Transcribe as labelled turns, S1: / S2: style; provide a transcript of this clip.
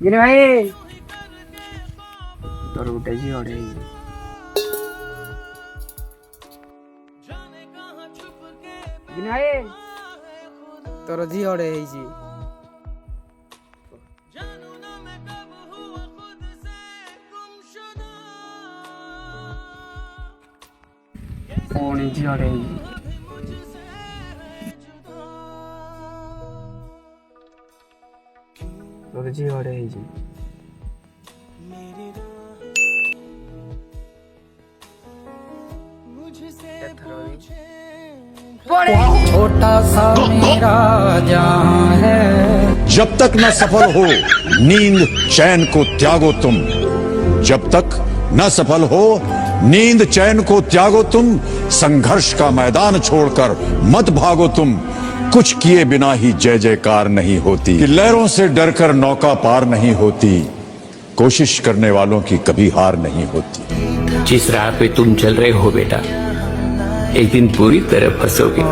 S1: गिने भाई तोर गुटे जी ओडे गिने भाई तोर जी ओडे जी फोन जी ओडे तोर जी ओडे जी
S2: छोटा सा मेरा जहां है।
S3: जब तक न सफल हो नींद चैन को त्यागो तुम, जब तक न सफल हो नींद चैन को त्यागो तुम, संघर्ष का मैदान छोड़कर मत भागो तुम। कुछ किए बिना ही जय जयकार नहीं होती, कि लहरों से डरकर नौका पार नहीं होती, कोशिश करने वालों की कभी हार नहीं होती।
S4: जिस राह पे तुम चल रहे हो बेटा, एक दिन पूरी तरह फंसोगे।